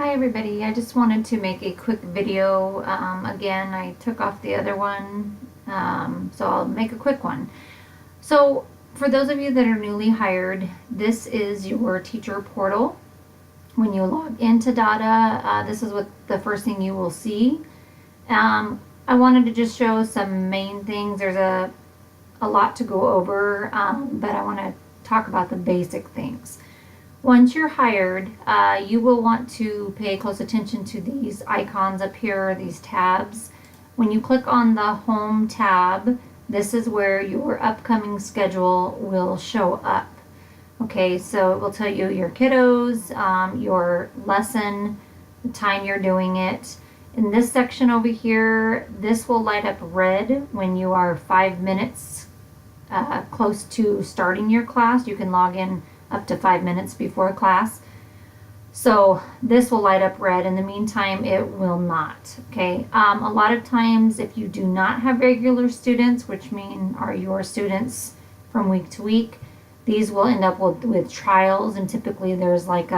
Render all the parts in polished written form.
Hi everybody, I just wanted to make a quick video. Again, I took off the other one, so I'll make a quick one. So for those of you that are newly hired, this is your teacher portal. When you log into Dada, this is what the first thing you will see. I wanted to just show some main things. There's a lot to go over, but I want to talk about the basic things. Once you're hired, you will want to pay close attention to these icons up here, these tabs. When you click on the Home tab, this is where your upcoming schedule will show up. Okay, so it will tell you your kiddos, your lesson, the time you're doing it. In this section over here, this will light up red when you are 5 minutes close to starting your class. You can log in up to 5 minutes before class. So this will light up red. In the meantime, it will not. Okay. A lot of times, if you do not have regular students, which are your students from week to week, these will end up with trials, and typically there's like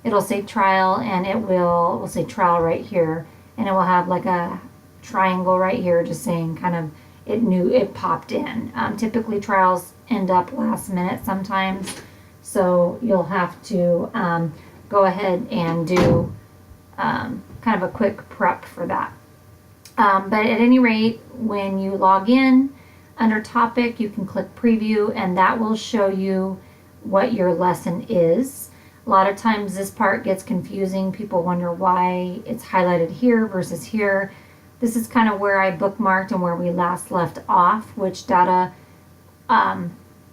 it'll say trial, and we'll say trial right here, and it will have like a triangle right here just saying kind of it popped in. Typically trials end up last minute sometimes. So you'll have to go ahead and do kind of a quick prep for that. But at any rate, when you log in, under topic, you can click preview, and that will show you what your lesson is. A lot of times this part gets confusing. People wonder why it's highlighted here versus here. This is kind of where I bookmarked and where we last left off, which Dada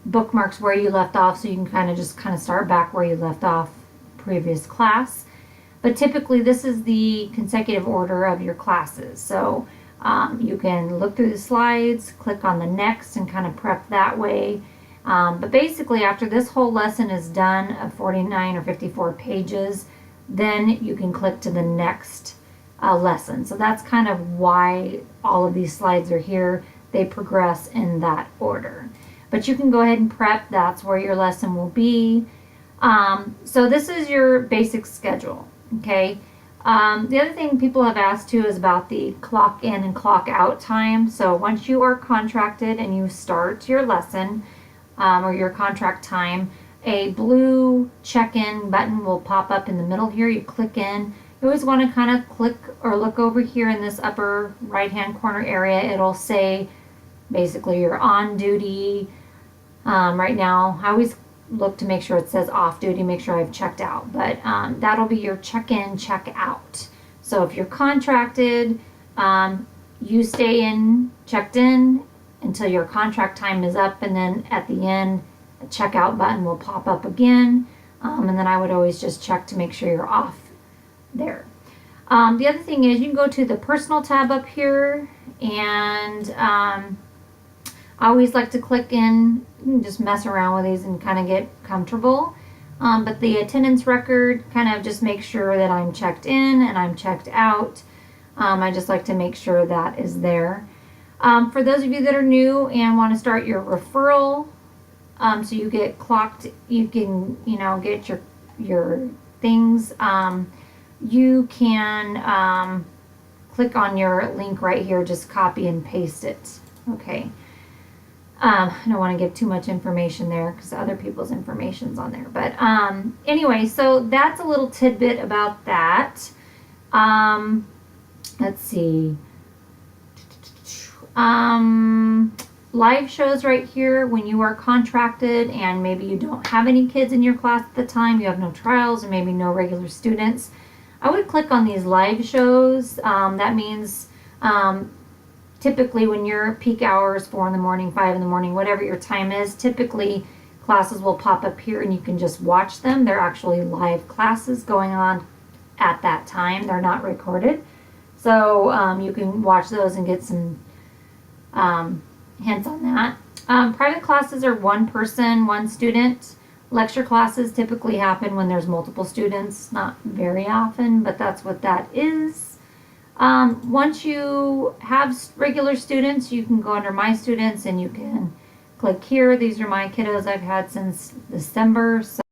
bookmarks where you left off, so you can kind of start back where you left off previous class. But typically this is the consecutive order of your classes, so you can look through the slides, click on the next, and kind of prep that way. But basically after this whole lesson is done of 49 or 54 pages, then you can click to the next lesson. So that's kind of why all of these slides are here. They progress in that order. But you can go ahead and prep. That's where your lesson will be. So this is your basic schedule. Okay. The other thing people have asked too is about the clock in and clock out time. So once you are contracted and you start your lesson or your contract time, a blue check-in button will pop up in the middle here. You click in. You always want to kind of click or look over here in this upper right-hand corner area. It'll say basically you're on duty. Right now, I always look to make sure it says off duty, make sure I've checked out, but that'll be your check-in, check-out. So if you're contracted, you stay checked in until your contract time is up, and then at the end, a checkout button will pop up again, and then I would always just check to make sure you're off there. The other thing is you can go to the personal tab up here, and I always like to click in. You can just mess around with these and kind of get comfortable. But the attendance record kind of just makes sure that I'm checked in and I'm checked out. I just like to make sure that is there. For those of you that are new and want to start your referral, so you get clocked, you can get your things. You can click on your link right here, just copy and paste it. Okay. I don't want to give too much information there because other people's information's on there. But anyway, so that's a little tidbit about that. Let's see. Live shows right here when you are contracted and maybe you don't have any kids in your class at the time, you have no trials, or maybe no regular students. I would click on these live shows. That means typically when your peak hours, 4 in the morning, 5 in the morning, whatever your time is, typically classes will pop up here and you can just watch them. They're actually live classes going on at that time. They're not recorded. So you can watch those and get some hints on that. Private classes are one person, one student. Lecture classes typically happen when there's multiple students. Not very often, but that's what that is. Once you have regular students, you can go under My Students and you can click here. These are my kiddos I've had since December. So